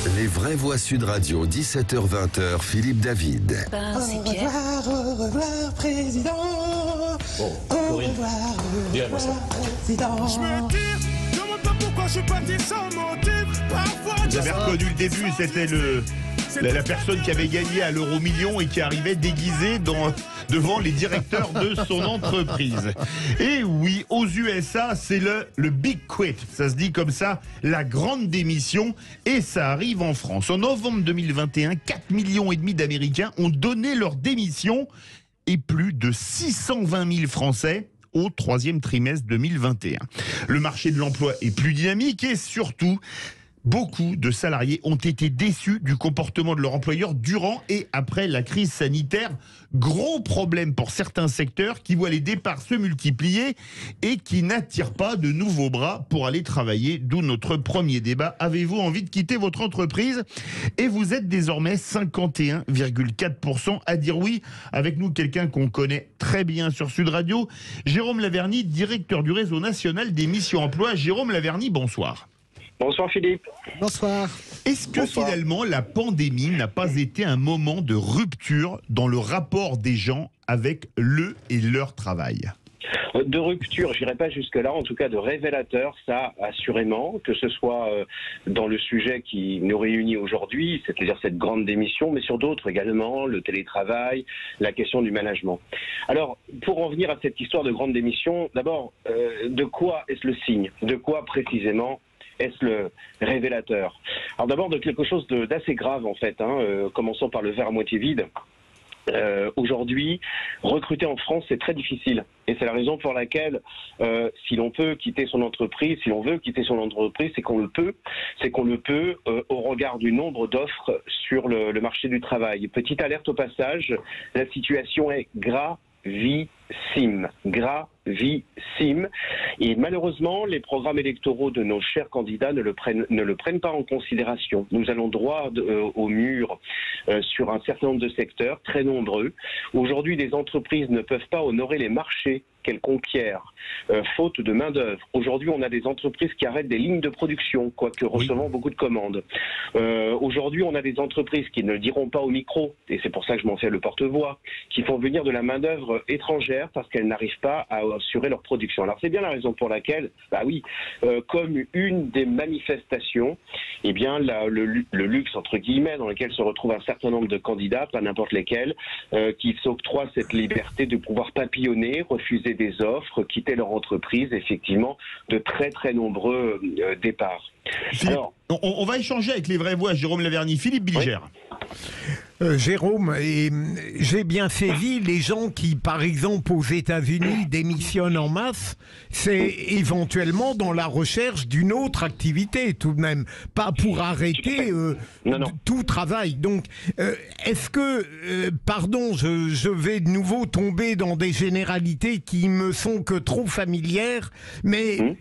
Les vraies voix Sud Radio, 17h-20h, Philippe David. C'est Pierre. Au revoir, président. Au revoir, président. Je me tire, je demande pas pourquoi je suis parti sans motif. Parfois, Vous avez reconnu le début, c'était la personne qui avait gagné à l'euro-million et qui arrivait déguisée devant les directeurs de son entreprise. Et oui, aux USA, c'est le Big Quit. Ça se dit comme ça, la grande démission. Et ça arrive en France. En novembre 2021, 4,5 millions d'Américains ont donné leur démission et plus de 620 000 Français au troisième trimestre 2021. Le marché de l'emploi est plus dynamique et surtout, beaucoup de salariés ont été déçus du comportement de leur employeur durant et après la crise sanitaire. Gros problème pour certains secteurs qui voient les départs se multiplier et qui n'attirent pas de nouveaux bras pour aller travailler. D'où notre premier débat. Avez-vous envie de quitter votre entreprise? Et vous êtes désormais 51,4% à dire oui. Avec nous, quelqu'un qu'on connaît très bien sur Sud Radio, Jérôme Laverny, directeur du réseau national des missions emploi. Jérôme Laverny, bonsoir. Bonsoir Philippe. Bonsoir. Est-ce que finalement la pandémie n'a pas été un moment de rupture dans le rapport des gens avec le et leur travail? De rupture, je n'irai pas jusque-là, en tout cas de révélateur, ça assurément, que ce soit dans le sujet qui nous réunit aujourd'hui, c'est-à-dire cette grande démission, mais sur d'autres également, le télétravail, la question du management. Alors, pour en venir à cette histoire de grande démission, d'abord, de quoi est-ce le signe? De quoi précisément est-ce le révélateur? Alors d'abord de quelque chose d'assez grave en fait, commençons par le verre à moitié vide. Aujourd'hui, recruter en France, c'est très difficile. Et c'est la raison pour laquelle, si l'on peut quitter son entreprise, si l'on veut quitter son entreprise, c'est qu'on le peut. C'est qu'on le peut au regard du nombre d'offres sur le marché du travail. Petite alerte au passage, la situation est gravissime. Et malheureusement, les programmes électoraux de nos chers candidats ne le prennent pas en considération. Nous allons droit au mur sur un certain nombre de secteurs, très nombreux. Aujourd'hui, les entreprises ne peuvent pas honorer les marchés qu'elles conquièrent, faute de main-d'œuvre. Aujourd'hui, on a des entreprises qui arrêtent des lignes de production, quoique recevant beaucoup de commandes. Aujourd'hui, on a des entreprises qui ne le diront pas au micro, et c'est pour ça que je m'en fais le porte-voix, qui font venir de la main-d'œuvre étrangère parce qu'elles n'arrivent pas à assurer leur production. Alors c'est bien la raison pour laquelle, comme une des manifestations, eh bien le luxe entre guillemets dans lequel se retrouvent un certain nombre de candidats, pas n'importe lesquels, qui s'octroient cette liberté de pouvoir papillonner, refuser des offres, quitter leur entreprise, effectivement, de très très nombreux départs. Philippe, alors, on va échanger avec les vraies voix, Jérôme Laverny. Philippe Bilger. Jérôme, j'ai bien saisi, les gens qui, par exemple, aux États-Unis, démissionnent en masse, c'est éventuellement dans la recherche d'une autre activité, tout de même, pas pour arrêter tout travail. Donc, est-ce que, pardon, je vais de nouveau tomber dans des généralités qui me sont que trop familières, mais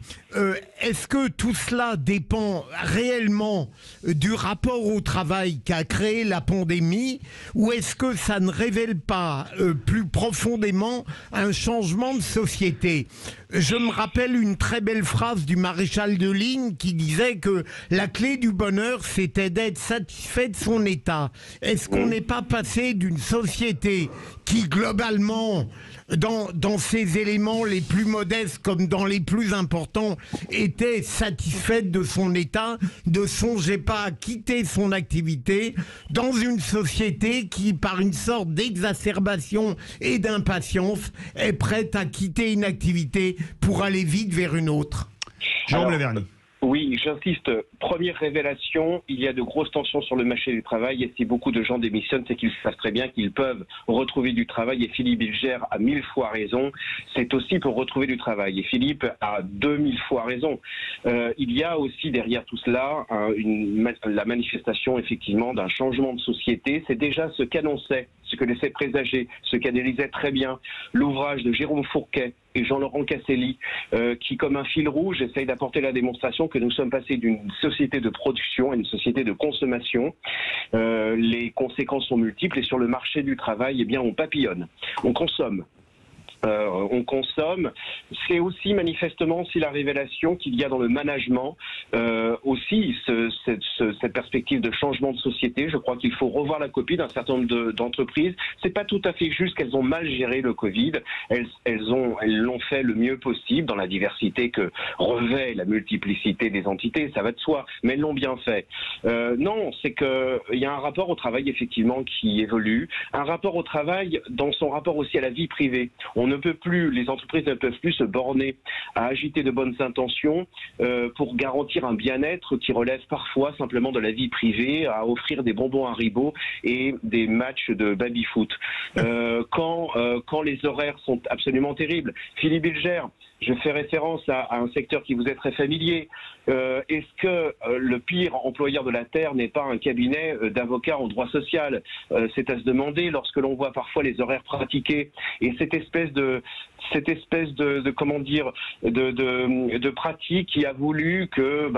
est-ce que tout cela dépend réellement du rapport au travail qu'a créé la pandémie, ou est-ce que ça ne révèle pas plus profondément un changement de société? Je me rappelle une très belle phrase du maréchal de ligne qui disait que la clé du bonheur, c'était d'être satisfait de son état. Est-ce qu'on n'est pas passé d'une société qui, globalement, dans ses éléments les plus modestes comme dans les plus importants, était satisfaite de son état, ne songeait pas à quitter son activité, dans une société qui, par une sorte d'exacerbation et d'impatience, est prête à quitter une activité pour aller vite vers une autre? Jérôme Laverny. Oui, j'insiste. Première révélation, il y a de grosses tensions sur le marché du travail et si beaucoup de gens démissionnent, c'est qu'ils savent très bien qu'ils peuvent retrouver du travail et Philippe Bilger a 1000 fois raison. C'est aussi pour retrouver du travail et Philippe a 2000 fois raison. Il y a aussi derrière tout cela la manifestation effectivement d'un changement de société. C'est déjà ce qu'annonçait, ce que laissait présager, ce qu'analysait très bien l'ouvrage de Jérôme Fourquet et Jean-Laurent Casselli, qui, comme un fil rouge, essaye d'apporter la démonstration que nous sommes passés d'une société de production à une société de consommation. Les conséquences sont multiples et sur le marché du travail, eh bien, on papillonne, on consomme. on consomme. C'est aussi manifestement la révélation qu'il y a dans le management aussi cette perspective de changement de société. Je crois qu'il faut revoir la copie d'un certain nombre d'entreprises. C'est pas tout à fait juste qu'elles ont mal géré le Covid. Elles l'ont fait le mieux possible dans la diversité que revêt la multiplicité des entités, ça va de soi, mais elles l'ont bien fait. Non, c'est qu'il y a un rapport au travail effectivement qui évolue, un rapport au travail dans son rapport aussi à la vie privée. Les entreprises ne peuvent plus se borner à agiter de bonnes intentions pour garantir un bien-être qui relève parfois simplement de la vie privée, à offrir des bonbons Haribo et des matchs de baby-foot. Quand les horaires sont absolument terribles. Philippe Bilger, je fais référence à un secteur qui vous est très familier. Est-ce que le pire employeur de la Terre n'est pas un cabinet d'avocats en droit social? C'est à se demander lorsque l'on voit parfois les horaires pratiqués et cette espèce de comment dire de pratique qui a voulu que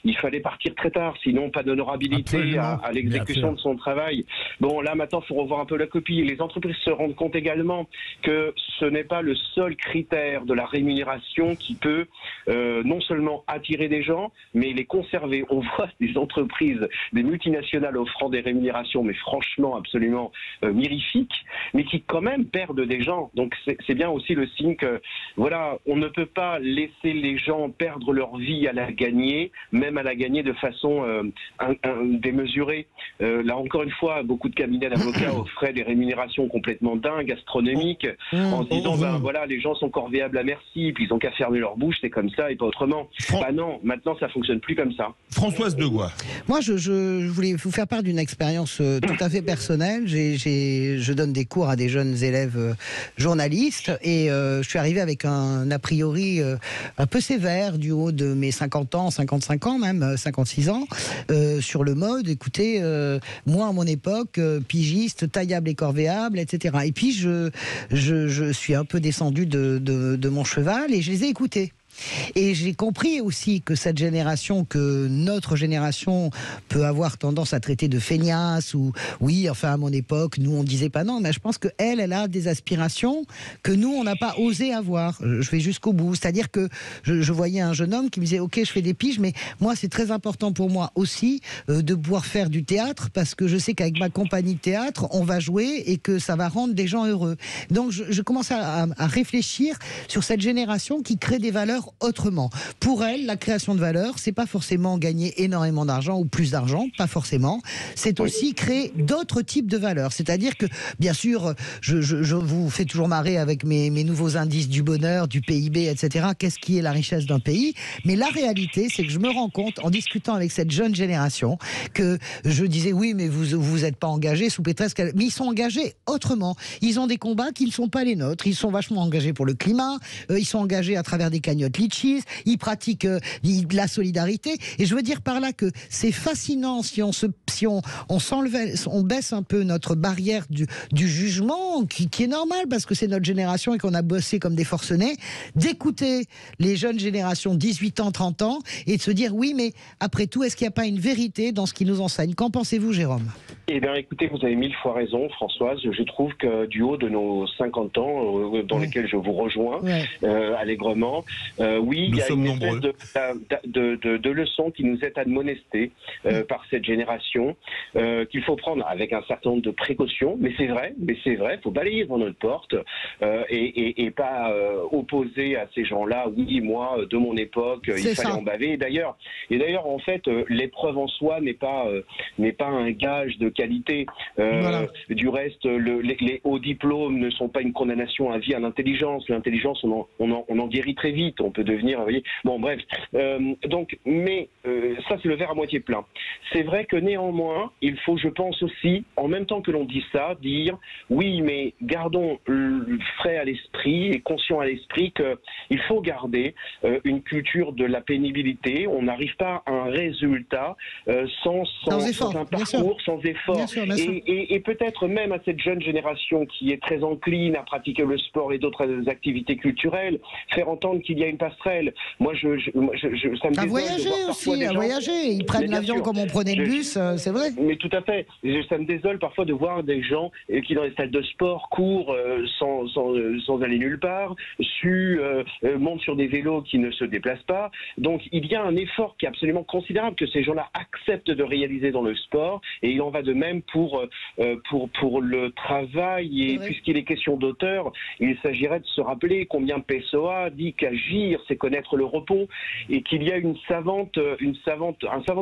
il fallait partir très tard, sinon pas d'honorabilité à l'exécution de son travail. Bon, là maintenant il faut revoir un peu la copie. Les entreprises se rendent compte également que ce n'est pas le seul critère de la rémunération qui peut non seulement attirer des gens, mais les conserver. On voit des entreprises, des multinationales offrant des rémunérations, mais franchement absolument mirifiques, mais qui quand même perdent des gens. Donc c'est bien aussi le signe que voilà, on ne peut pas laisser les gens perdre leur vie à la gagner, même à la gagner de façon démesurée. Là encore une fois, beaucoup de cabinets d'avocats offraient des rémunérations complètement dingues, astronomiques, en se disant voilà, les gens sont corvéables à merci, puis ils ont qu'à fermer leur bouche, c'est comme ça et pas autrement. Non, maintenant ça fonctionne plus comme ça. Françoise Degois. Moi, je voulais vous faire part d'une expérience tout à fait personnelle. Je donne des cours à des jeunes élèves journalistes et je suis arrivé avec un a priori un peu sévère du haut de mes 50 ans, 55 ans même, 56 ans, sur le mode, écoutez, moi à mon époque, pigiste, taillable et corvéable, etc. Et puis je suis un peu descendu de mon cheval et je les ai écoutés. Et j'ai compris aussi que cette génération, que notre génération peut avoir tendance à traiter de feignasse ou oui, enfin à mon époque, nous on disait pas non, mais je pense que elle a des aspirations que nous on n'a pas osé avoir. Je vais jusqu'au bout, c'est-à-dire que je voyais un jeune homme qui me disait ok, je fais des piges, mais moi c'est très important pour moi aussi de pouvoir faire du théâtre parce que je sais qu'avec ma compagnie de théâtre on va jouer et que ça va rendre des gens heureux. Donc je commence à réfléchir sur cette génération qui crée des valeurs autrement. Pour elle, la création de valeur, c'est pas forcément gagner énormément d'argent ou plus d'argent, pas forcément. C'est aussi créer d'autres types de valeurs. C'est-à-dire que, bien sûr, je vous fais toujours marrer avec mes nouveaux indices du bonheur, du PIB, etc. Qu'est-ce qui est la richesse d'un pays? Mais la réalité, c'est que je me rends compte, en discutant avec cette jeune génération, que je disais, oui, mais vous êtes pas engagés sous Pécresse, mais ils sont engagés autrement. Ils ont des combats qui ne sont pas les nôtres. Ils sont vachement engagés pour le climat, ils sont engagés à travers des cagnottes litchis, ils pratiquent de la solidarité. Et je veux dire par là que c'est fascinant si on baisse un peu notre barrière du jugement, qui est normal parce que c'est notre génération et qu'on a bossé comme des forcenés, d'écouter les jeunes générations 18 ans, 30 ans et de se dire oui, mais après tout, est-ce qu'il n'y a pas une vérité dans ce qu'ils nous enseignent? Qu'en pensez-vous, Jérôme? Eh bien, écoutez, vous avez 1000 fois raison, Françoise. Je trouve que du haut de nos 50 ans, dans lesquels je vous rejoins allègrement, oui, il y a une espèce de leçon qui nous est admonestée par cette génération, qu'il faut prendre avec un certain nombre de précautions. Mais c'est vrai, il faut balayer devant notre porte et pas opposer à ces gens-là. Oui, moi, de mon époque, il fallait en baver. Et d'ailleurs, en fait, l'épreuve en soi n'est pas un gage de qualité. Du reste, les hauts diplômes ne sont pas une condamnation à vie à l'intelligence. L'intelligence, on en guérit très vite. On peut devenir, vous voyez. Bon, bref. Mais ça, c'est le verre à moitié plein. C'est vrai que néanmoins, il faut, je pense aussi, en même temps que l'on dit ça, dire oui, mais gardons frais à l'esprit et conscient à l'esprit qu'il faut garder une culture de la pénibilité. On n'arrive pas à un résultat sans un parcours, sans effort. fort. Bien sûr, bien sûr. Et peut-être même à cette jeune génération qui est très encline à pratiquer le sport et d'autres activités culturelles, faire entendre qu'il y a une passerelle. Moi, ça me désole de voyager voir parfois aussi, des à gens- voyager. Ils prennent Mais bien l'avion sûr. comme on prenait le bus, c'est vrai. Mais tout à fait. Ça me désole parfois de voir des gens qui, dans les salles de sport, courent sans aller nulle part, montent sur des vélos qui ne se déplacent pas. Donc, il y a un effort qui est absolument considérable que ces gens-là acceptent de réaliser dans le sport. Et il en va de même pour le travail. Et puisqu'il est question d'auteur, il s'agirait de se rappeler combien Pessoa dit qu'agir, c'est connaître le repos. Et qu'il y a un savant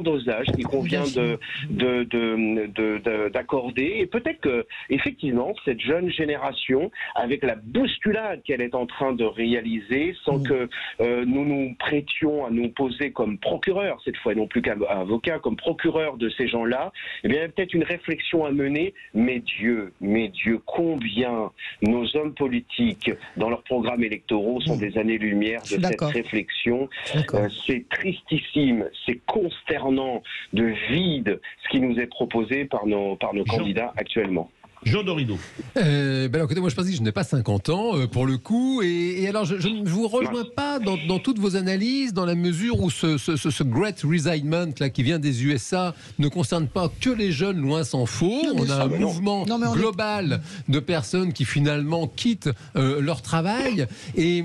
dosage qu'il convient d'accorder. Et peut-être que, effectivement, cette jeune génération, avec la bousculade qu'elle est en train de réaliser, sans que nous nous prêtions à nous poser comme procureur, cette fois, non plus qu'avocat, comme procureur de ces gens-là, eh bien, il y a peut-être une réflexion à mener. Mais Dieu, combien nos hommes politiques, dans leurs programmes électoraux, sont des années-lumière de cette réflexion. C'est tristissime, c'est consternant, de vide, ce qui nous est proposé par nos candidats actuellement. Jean Dorido. Alors, écoutez, moi je pense que je n'ai pas 50 ans pour le coup, et alors je ne vous rejoins pas dans toutes vos analyses, dans la mesure où ce Great Resignment là, qui vient des USA ne concerne pas que les jeunes, loin s'en faut. On a un mouvement global de personnes qui finalement quittent leur travail, et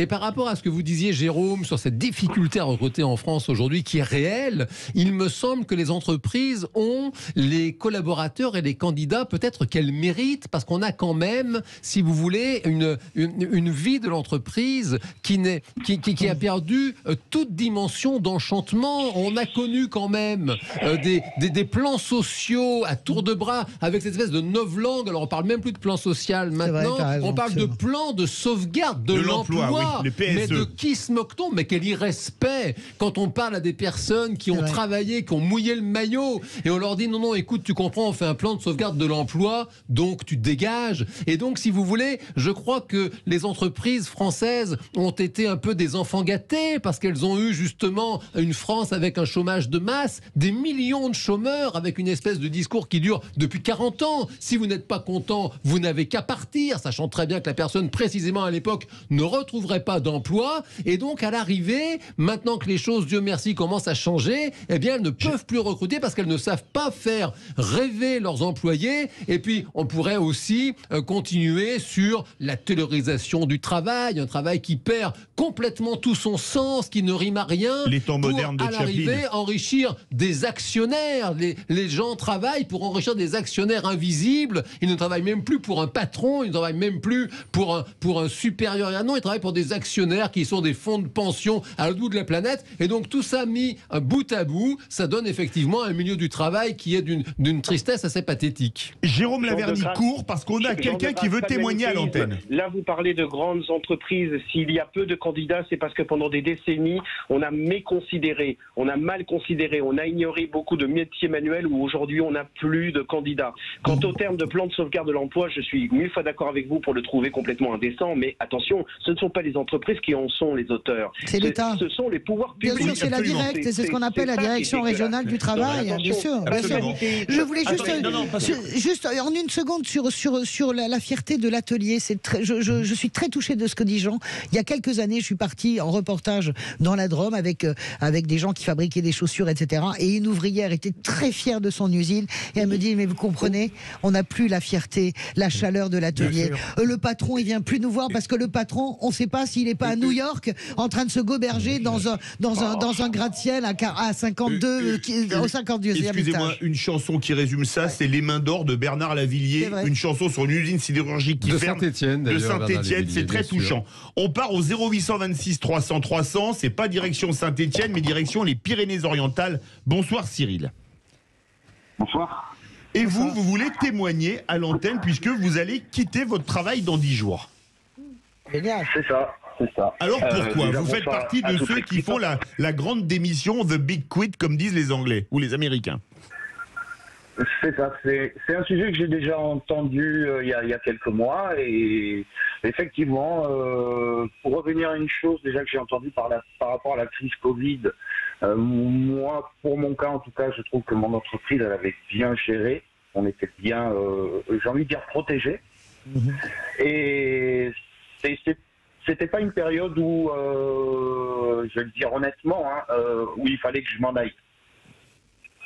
par rapport à ce que vous disiez, Jérôme, sur cette difficulté à recruter en France aujourd'hui qui est réelle, il me semble que les entreprises ont les collaborateurs et les candidats peut-être qu'elles méritent, parce qu'on a quand même, si vous voulez, une vie de l'entreprise qui a perdu toute dimension d'enchantement. On a connu quand même des plans sociaux à tour de bras avec cette espèce de novlangue. Alors on parle même plus de plan social maintenant, on parle de plan de sauvegarde de l'emploi. Oui, le PSE. Mais de qui se moque-t-on? Mais quel irrespect quand on parle à des personnes qui ont travaillé, qui ont mouillé le maillot, et on leur dit non, écoute, tu comprends, on fait un plan de sauvegarde de l'emploi, donc tu te dégages. Et donc, si vous voulez, je crois que les entreprises françaises ont été un peu des enfants gâtés, parce qu'elles ont eu justement une France avec un chômage de masse, des millions de chômeurs, avec une espèce de discours qui dure depuis 40 ans. Si vous n'êtes pas content, vous n'avez qu'à partir, sachant très bien que la personne, précisément à l'époque, ne retrouverait pas d'emploi. Et donc, à l'arrivée, maintenant que les choses, Dieu merci, commencent à changer, eh bien, elles ne peuvent plus recruter parce qu'elles ne savent pas faire rêver leurs employés. Et puis, on pourrait aussi continuer sur la taylorisation du travail, un travail qui perd complètement tout son sens, qui ne rime à rien. Les temps modernes de à l'arrivée, Chaplin. enrichir des actionnaires. Les gens travaillent pour enrichir des actionnaires invisibles. Ils ne travaillent même plus pour un patron, ils ne travaillent même plus pour un supérieur. Non, ils travaillent pour des actionnaires qui sont des fonds de pension à l'autre bout de la planète. Et donc tout ça mis bout à bout, ça donne effectivement un milieu du travail qui est d'une tristesse assez pathétique. Jérôme Laverny court parce qu'on a quelqu'un qui veut témoigner à l'antenne. Là, vous parlez de grandes entreprises. S'il y a peu de candidats, c'est parce que pendant des décennies, on a méconsidéré, on a mal considéré, on a ignoré beaucoup de métiers manuels où aujourd'hui on n'a plus de candidats. Quant au terme de plan de sauvegarde de l'emploi, je suis 1000 fois d'accord avec vous pour le trouver complètement indécent, mais attention, ce ne sont pas les entreprises qui en sont les auteurs. C'est l'État. Ce sont les pouvoirs publics. Bien sûr, c'est la directe, c'est ce qu'on appelle la direction régionale du travail, bien sûr. Je voulais juste en une seconde sur la fierté de l'atelier. Je suis très touchée de ce que dit Jean. Il y a quelques années, je suis partie en reportage dans la Drôme avec des gens qui fabriquaient des chaussures, etc. Et une ouvrière était très fière de son usine. Et elle me dit, mais vous comprenez, on n'a plus la fierté, la chaleur de l'atelier. Le patron, il vient plus nous voir parce que le patron, on ne sait pas s'il n'est pas à New York en train de se goberger dans un gratte-ciel à 52, au 52e étage. Excusez-moi, une chanson qui résume ça, c'est Les Mains d'Or de Bernard Lavillier, une chanson sur une usine sidérurgique qui ferme de Saint-Étienne, c'est très touchant. On part au 0826 300 300, c'est pas direction Saint-Étienne, mais direction les Pyrénées-Orientales. Bonsoir Cyril. Bonsoir. Et vous voulez témoigner à l'antenne puisque vous allez quitter votre travail dans 10 jours. Génial. C'est ça. Alors pourquoi vous faites partie de ceux qui font la grande démission, the big quit, comme disent les Anglais ou les Américains? C'est ça, c'est un sujet que j'ai déjà entendu il y a quelques mois, et effectivement, pour revenir à une chose déjà que j'ai entendue par rapport à la crise Covid, moi, pour mon cas en tout cas, je trouve que mon entreprise, elle avait bien géré. On était bien, j'ai envie de dire, protégés. Et c'était pas une période où, je vais le dire honnêtement, où il fallait que je m'en aille.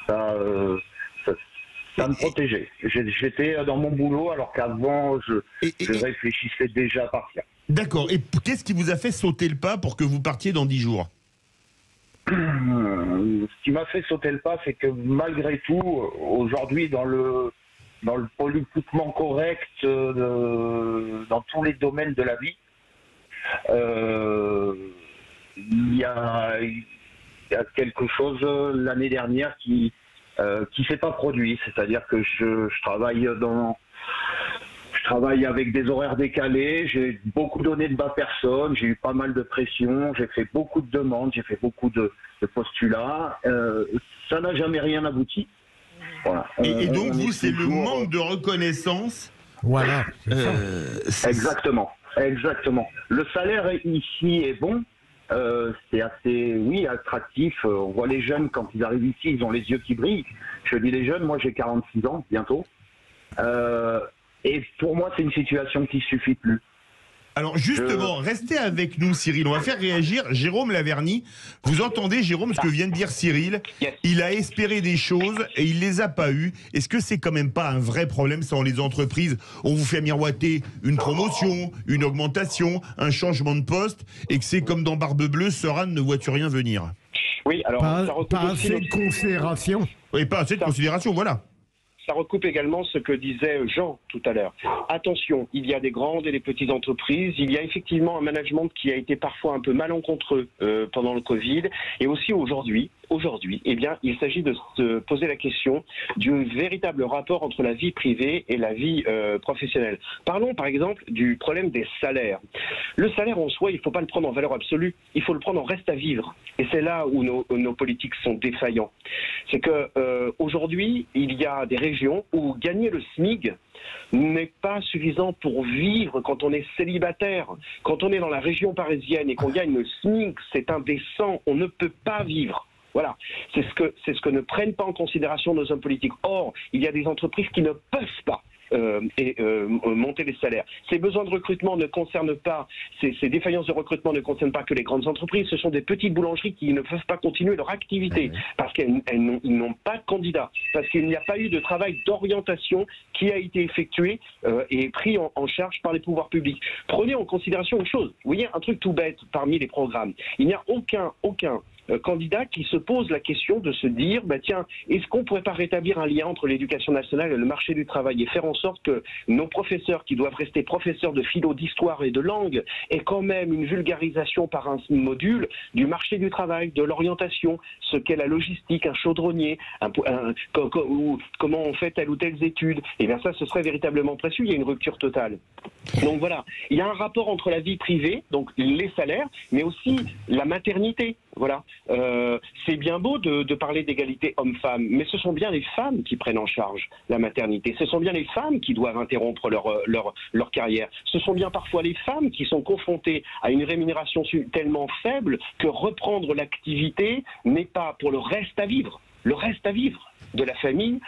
Ça me protégeait. J'étais dans mon boulot alors qu'avant, je réfléchissais déjà à partir. D'accord. Et qu'est-ce qui vous a fait sauter le pas pour que vous partiez dans 10 jours? Ce qui m'a fait sauter le pas, c'est que malgré tout, aujourd'hui, dans le politiquement correct, dans tous les domaines de la vie, il y a quelque chose l'année dernière qui s'est pas produit. C'est-à-dire que je travaille avec des horaires décalés, j'ai beaucoup donné de bas personnes, j'ai eu pas mal de pression, j'ai fait beaucoup de demandes, j'ai fait beaucoup de postulats. Ça n'a jamais rien abouti. Voilà. Et donc vous, c'est le manque de reconnaissance. Voilà. Exactement. Le salaire ici est bon. C'est assez, attractif. On voit les jeunes quand ils arrivent ici, ils ont les yeux qui brillent. Je dis les jeunes, moi j'ai 46 ans bientôt. Et pour moi, c'est une situation qui suffit plus. Alors justement, restez avec nous, Cyril. On va faire réagir Jérôme Laverny. Vous entendez, Jérôme, ce que vient de dire Cyril? Il a espéré des choses et il les a pas eues. Est-ce que c'est quand même pas un vrai problème ça, dans les entreprises? On vous fait miroiter une promotion, une augmentation, un changement de poste, et que c'est comme dans Barbe Bleue, Sœur Anne ne vois-tu rien venir? Oui, alors pas assez de considération. Oui, pas assez de considération, voilà. Ça recoupe également ce que disait Jean tout à l'heure. Attention, il y a des grandes et des petites entreprises. Il y a effectivement un management qui a été parfois un peu malencontreux pendant le Covid. Et aussi aujourd'hui, eh bien, il s'agit de se poser la question du véritable rapport entre la vie privée et la vie professionnelle. Parlons par exemple du problème des salaires. Le salaire en soi, il ne faut pas le prendre en valeur absolue. Il faut le prendre en reste à vivre. Et c'est là où nos politiques sont défaillants. C'est que aujourd'hui, il y a des régions où gagner le SMIC n'est pas suffisant pour vivre quand on est célibataire. Quand on est dans la région parisienne et qu'on gagne le SMIC, c'est indécent, on ne peut pas vivre. Voilà, c'est ce que ne prennent pas en considération nos hommes politiques. Or, il y a des entreprises qui ne peuvent pas monter les salaires. Ces besoins de recrutement ne concernent pas, ces défaillances de recrutement ne concernent pas que les grandes entreprises, ce sont des petites boulangeries qui ne peuvent pas continuer leur activité parce qu'ils n'ont pas de candidats, parce qu'il n'y a pas eu de travail d'orientation qui a été effectué et pris en charge par les pouvoirs publics. Prenez en considération une chose, vous voyez, un truc tout bête parmi les programmes. Il n'y a aucun candidat qui se pose la question de se dire, tiens, est-ce qu'on ne pourrait pas rétablir un lien entre l'éducation nationale et le marché du travail et faire en sorte que nos professeurs qui doivent rester professeurs de philo, d'histoire et de langue aient quand même une vulgarisation par un module du marché du travail, de l'orientation, ce qu'est la logistique, un chaudronnier, comment on fait telle ou telle étude. Et bien ça, ce serait véritablement précieux, il y a une rupture totale. Donc voilà, il y a un rapport entre la vie privée, donc les salaires, mais aussi la maternité. Voilà, c'est bien beau de parler d'égalité homme-femme, mais ce sont bien les femmes qui prennent en charge la maternité. Ce sont bien les femmes qui doivent interrompre leur carrière. Ce sont bien parfois les femmes qui sont confrontées à une rémunération tellement faible que reprendre l'activité n'est pas pour le reste à vivre de la famille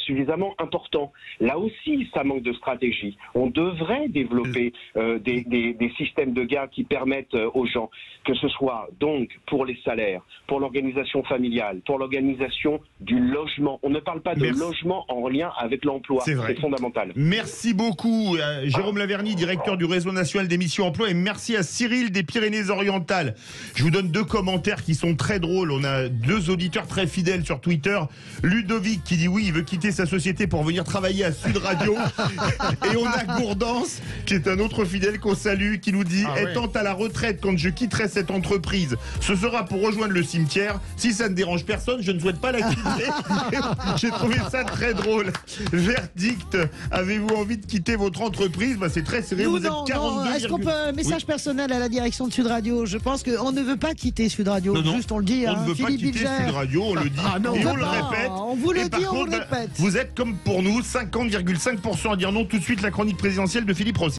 suffisamment important. Là aussi, ça manque de stratégie. On devrait développer des systèmes de gains qui permettent aux gens, que ce soit donc pour les salaires, pour l'organisation familiale, pour l'organisation du logement. On ne parle pas de logement en lien avec l'emploi. C'est fondamental. Merci beaucoup Jérôme Laverny, directeur du Réseau national des missions emploi, et merci à Cyril des Pyrénées-Orientales. Je vous donne 2 commentaires qui sont très drôles. On a 2 auditeurs très fidèles sur Twitter. Ludovic qui dit oui, il veut quitter sa société pour venir travailler à Sud Radio. Et on a Gourdance, qui est un autre fidèle qu'on salue, qui nous dit étant à la retraite quand je quitterai cette entreprise, ce sera pour rejoindre le cimetière. Si ça ne dérange personne, je ne souhaite pas la quitter. J'ai trouvé ça très drôle. Verdict, avez-vous envie de quitter votre entreprise? C'est très sérieux, vous êtes 42. Est-ce qu'on peut un message personnel à la direction de Sud Radio? Je pense qu'on ne veut pas quitter Sud Radio. Juste on le dit. On ne veut pas quitter Sud Radio, on le dit et on le répète. On vous le dit, on le répète. Vous êtes comme pour nous, 50,5% à dire non. Tout de suite, la chronique présidentielle de Philippe Rossi.